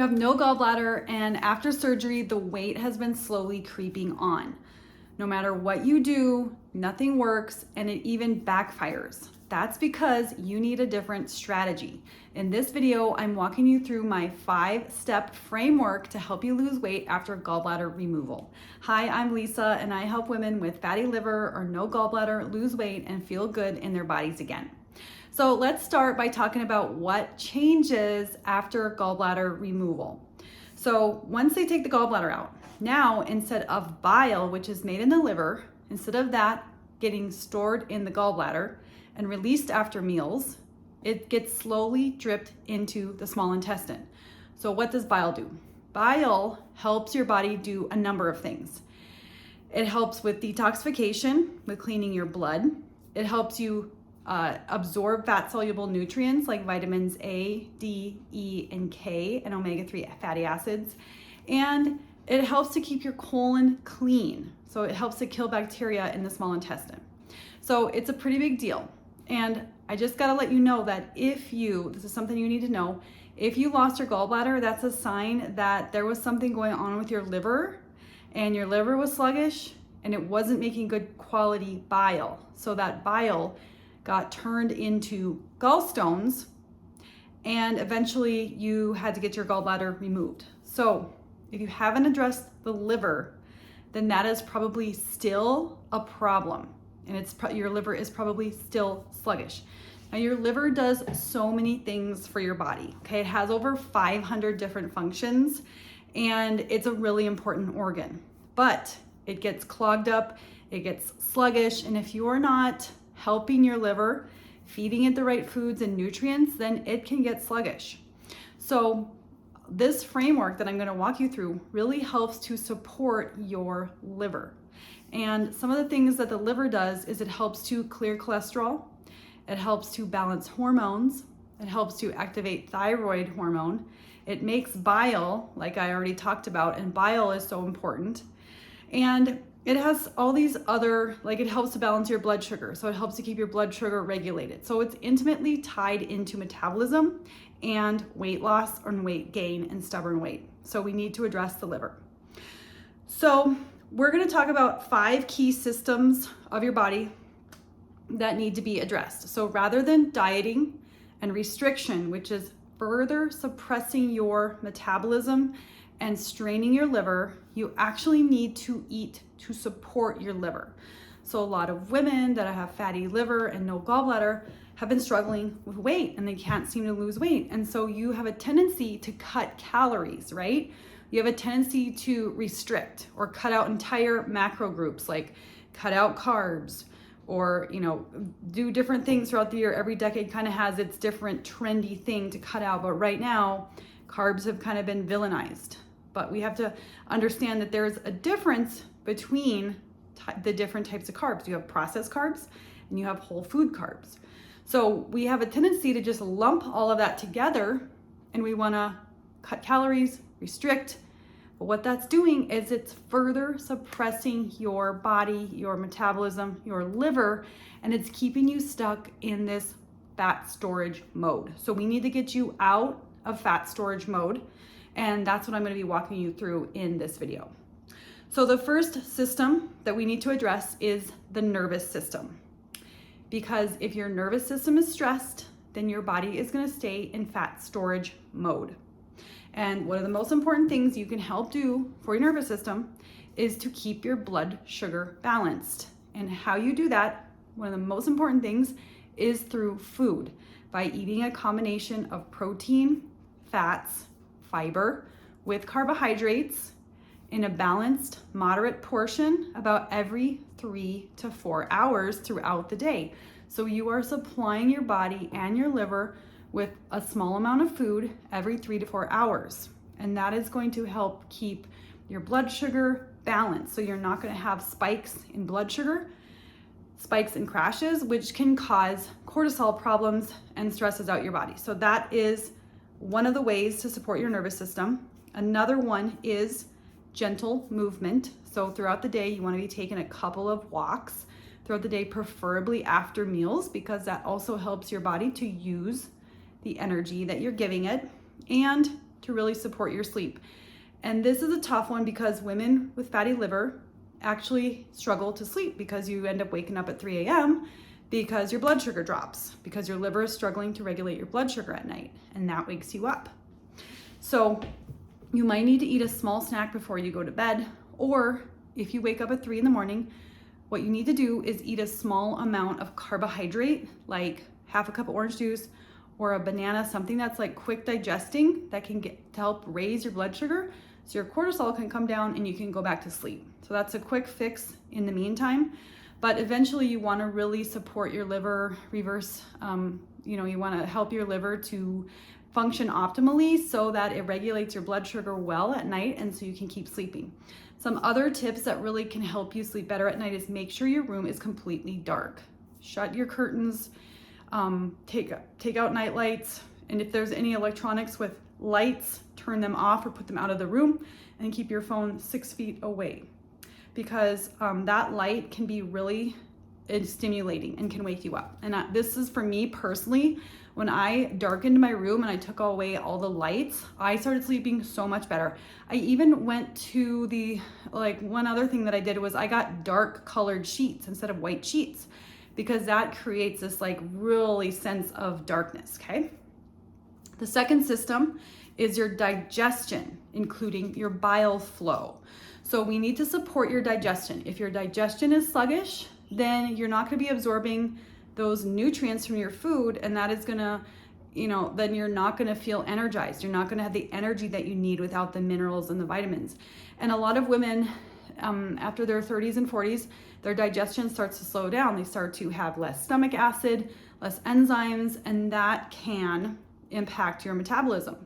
You have no gallbladder, and after surgery, the weight has been slowly creeping on. No matter what you do, nothing works, and it even backfires. That's because you need a different strategy. In this video, I'm walking you through my 5-step framework to help you lose weight after gallbladder removal. Hi, I'm Lisa, and I help women with fatty liver or no gallbladder lose weight and feel good in their bodies again. So let's start by talking about what changes after gallbladder removal. So once they take the gallbladder out, now instead of bile, which is made in the liver, instead of that getting stored in the gallbladder and released after meals, it gets slowly dripped into the small intestine. So what does bile do? Bile helps your body do a number of things. It helps with detoxification, with cleaning your blood. It helps you absorb fat-soluble nutrients like vitamins A, D, E, and K, and omega-3 fatty acids. And it helps to keep your colon clean. So it helps to kill bacteria in the small intestine. So it's a pretty big deal. And I just gotta let you know that this is something you need to know, if you lost your gallbladder, that's a sign that there was something going on with your liver, and your liver was sluggish, and it wasn't making good quality bile. So that bile got turned into gallstones, and eventually you had to get your gallbladder removed. So if you haven't addressed the liver, then that is probably still a problem, and your liver is probably still sluggish. Now, your liver does so many things for your body, okay? It has over 500 different functions, and it's a really important organ, but it gets clogged up, it gets sluggish, and if you are not helping your liver, feeding it the right foods and nutrients, then it can get sluggish. So this framework that I'm going to walk you through really helps to support your liver. And some of the things that the liver does is it helps to clear cholesterol, it helps to balance hormones, it helps to activate thyroid hormone, it makes bile, like I already talked about, and bile is so important. And it has all these other, it helps to balance your blood sugar. So it helps to keep your blood sugar regulated. So it's intimately tied into metabolism and weight loss or weight gain and stubborn weight. So we need to address the liver. So we're gonna talk about 5 key systems of your body that need to be addressed. So rather than dieting and restriction, which is further suppressing your metabolism and straining your liver, you actually need to eat to support your liver. So a lot of women that have fatty liver and no gallbladder have been struggling with weight, and they can't seem to lose weight. And so you have a tendency to cut calories, right? You have a tendency to restrict or cut out entire macro groups, like cut out carbs, or do different things throughout the year. Every decade kind of has its different trendy thing to cut out, but right now carbs have kind of been villainized. But we have to understand that there's a difference between the different types of carbs. You have processed carbs and you have whole food carbs. So we have a tendency to just lump all of that together, and we want to cut calories, restrict. But what that's doing is it's further suppressing your body, your metabolism, your liver, and it's keeping you stuck in this fat storage mode. So we need to get you out of fat storage mode. And that's what I'm going to be walking you through in this video. So the first system that we need to address is the nervous system. Because if your nervous system is stressed, then your body is going to stay in fat storage mode. And one of the most important things you can help do for your nervous system is to keep your blood sugar balanced. And how you do that, one of the most important things, is through food, by eating a combination of protein, fats, fiber with carbohydrates in a balanced, moderate portion about every 3 to 4 hours throughout the day. So you are supplying your body and your liver with a small amount of food every 3 to 4 hours. And that is going to help keep your blood sugar balanced. So you're not going to have spikes in blood sugar, spikes and crashes, which can cause cortisol problems and stresses out your body. So that is one of the ways to support your nervous system. Another one is gentle movement. So throughout the day, you want to be taking a couple of walks throughout the day, preferably after meals, because that also helps your body to use the energy that you're giving it. And to really support your sleep. And this is a tough one because women with fatty liver actually struggle to sleep because you end up waking up at 3 a.m. because your blood sugar drops, because your liver is struggling to regulate your blood sugar at night, and that wakes you up. So you might need to eat a small snack before you go to bed, or if you wake up at 3 in the morning, what you need to do is eat a small amount of carbohydrate, like half a cup of orange juice or a banana, something that's like quick digesting that can get to help raise your blood sugar so your cortisol can come down and you can go back to sleep. So that's a quick fix in the meantime, but eventually you want to really support your liver, reverse, you want to help your liver to function optimally so that it regulates your blood sugar well at night and so you can keep sleeping. Some other tips that really can help you sleep better at night is make sure your room is completely dark. Shut your curtains, take out night lights, and if there's any electronics with lights, turn them off or put them out of the room, and keep your phone 6 feet away, because that light can be really stimulating and can wake you up. And this is for me personally. When I darkened my room and I took away all the lights, I started sleeping so much better. I even went to one other thing that I did was I got dark colored sheets instead of white sheets, because that creates this really sense of darkness, okay? The second system is your digestion, including your bile flow. So we need to support your digestion. If your digestion is sluggish, then you're not gonna be absorbing those nutrients from your food, and that is gonna, then you're not gonna feel energized. You're not gonna have the energy that you need without the minerals and the vitamins. And a lot of women, after their 30s and 40s, their digestion starts to slow down. They start to have less stomach acid, less enzymes, and that can impact your metabolism.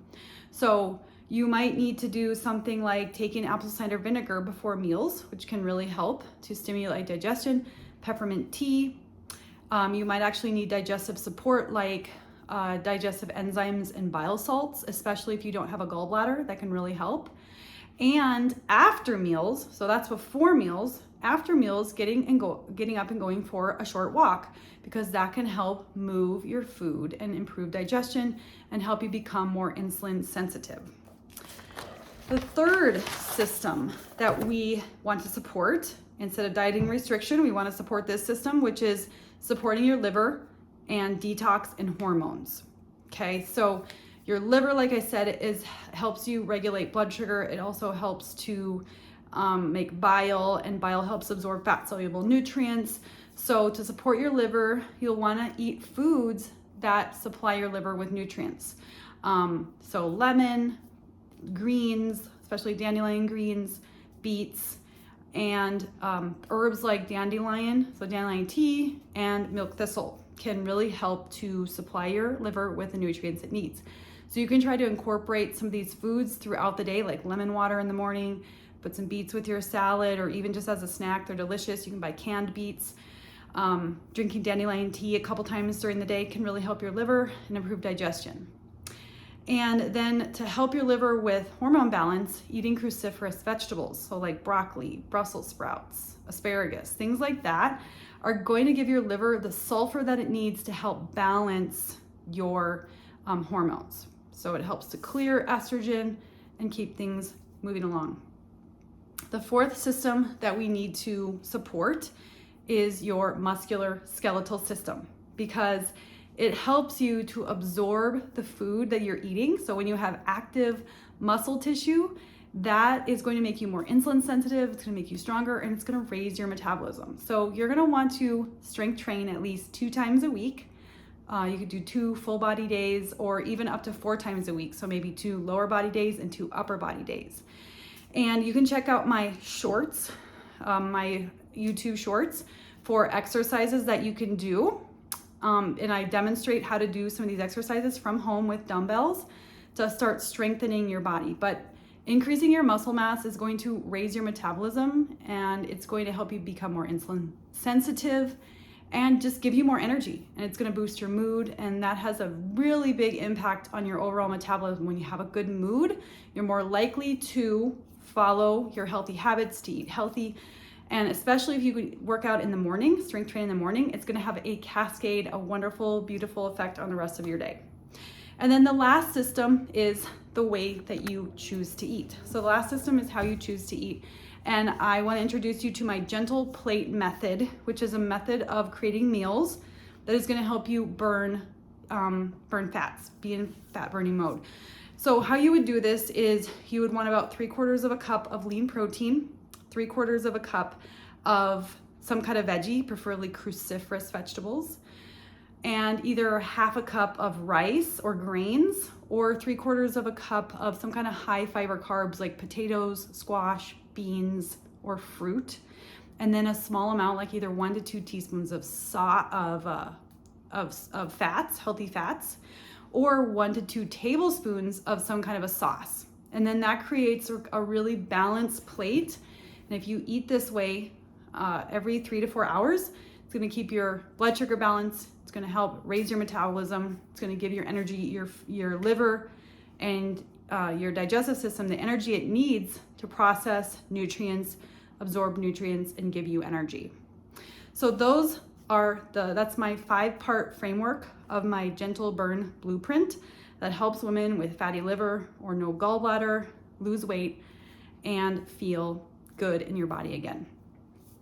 So you might need to do something like taking apple cider vinegar before meals, which can really help to stimulate digestion, peppermint tea. You might actually need digestive support like digestive enzymes and bile salts, especially if you don't have a gallbladder, that can really help. And after meals, so that's before meals, after meals, getting up and going for a short walk, because that can help move your food and improve digestion and help you become more insulin sensitive. The third system that we want to support, instead of dieting restriction, we want to support this system, which is supporting your liver and detox and hormones. Okay, so your liver, like I said, helps you regulate blood sugar. It also helps to make bile, and bile helps absorb fat-soluble nutrients. So to support your liver, you'll want to eat foods that supply your liver with nutrients. So lemon, greens, especially dandelion greens, beets, and herbs like dandelion, so dandelion tea and milk thistle can really help to supply your liver with the nutrients it needs. So you can try to incorporate some of these foods throughout the day, like lemon water in the morning, put some beets with your salad, or even just as a snack. They're delicious. You can buy canned beets. Drinking dandelion tea a couple times during the day can really help your liver and improve digestion. And then to help your liver with hormone balance, eating cruciferous vegetables, so like broccoli, Brussels sprouts, asparagus, things like that, are going to give your liver the sulfur that it needs to help balance your hormones. So it helps to clear estrogen and keep things moving along. The fourth system that we need to support is your muscular skeletal system, because it helps you to absorb the food that you're eating. So when you have active muscle tissue, that is going to make you more insulin sensitive, it's gonna make you stronger, and it's gonna raise your metabolism. So you're gonna want to strength train at least 2 times a week. You could do 2 full body days, or even up to 4 times a week. So maybe 2 lower body days and 2 upper body days. And you can check out my shorts, my YouTube shorts, for exercises that you can do. And I demonstrate how to do some of these exercises from home with dumbbells to start strengthening your body. But increasing your muscle mass is going to raise your metabolism, and it's going to help you become more insulin sensitive and just give you more energy. And it's going to boost your mood, and that has a really big impact on your overall metabolism. When you have a good mood, you're more likely to follow your healthy habits, to eat healthy. And especially if you work out in the morning, strength train in the morning, it's gonna have a cascade, a wonderful, beautiful effect on the rest of your day. And then the last system is the way that you choose to eat. So the last system is how you choose to eat. And I want to introduce you to my gentle plate method, which is a method of creating meals that is going to help you burn fats, be in fat burning mode. So how you would do this is you would want about 3/4 of a cup of lean protein, 3/4 of a cup of some kind of veggie, preferably cruciferous vegetables, and either half a cup of rice or grains, or 3/4 of a cup of some kind of high fiber carbs like potatoes, squash, beans, or fruit. And then a small amount, like either 1 to 2 teaspoons of fats, healthy fats, or 1 to 2 tablespoons of some kind of a sauce. And then that creates a really balanced plate. And if you eat this way every 3 to 4 hours, it's gonna keep your blood sugar balanced. It's gonna help raise your metabolism. It's gonna give your energy, your liver and your digestive system the energy it needs to process nutrients, absorb nutrients, and give you energy. So those are that's my 5-part framework of my gentle burn blueprint that helps women with fatty liver or no gallbladder lose weight and feel good in your body again.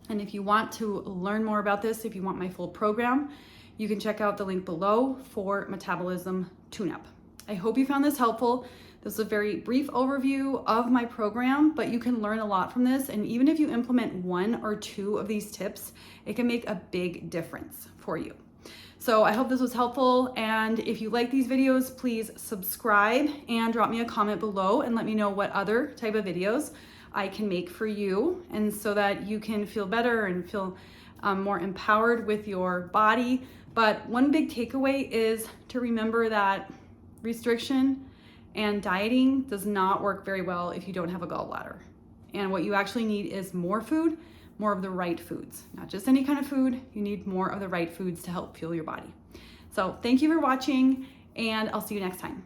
And if you want to learn more about this, if you want my full program, you can check out the link below for Metabolism Tune-Up. I hope you found this helpful. This is a very brief overview of my program, but you can learn a lot from this. And even if you implement 1 or 2 of these tips, it can make a big difference for you. So I hope this was helpful. And if you like these videos, please subscribe and drop me a comment below and let me know what other type of videos I can make for you, and so that you can feel better and feel more empowered with your body. But one big takeaway is to remember that restriction and dieting does not work very well if you don't have a gallbladder. And what you actually need is more food, more of the right foods, not just any kind of food. You need more of the right foods to help fuel your body. So thank you for watching, and I'll see you next time.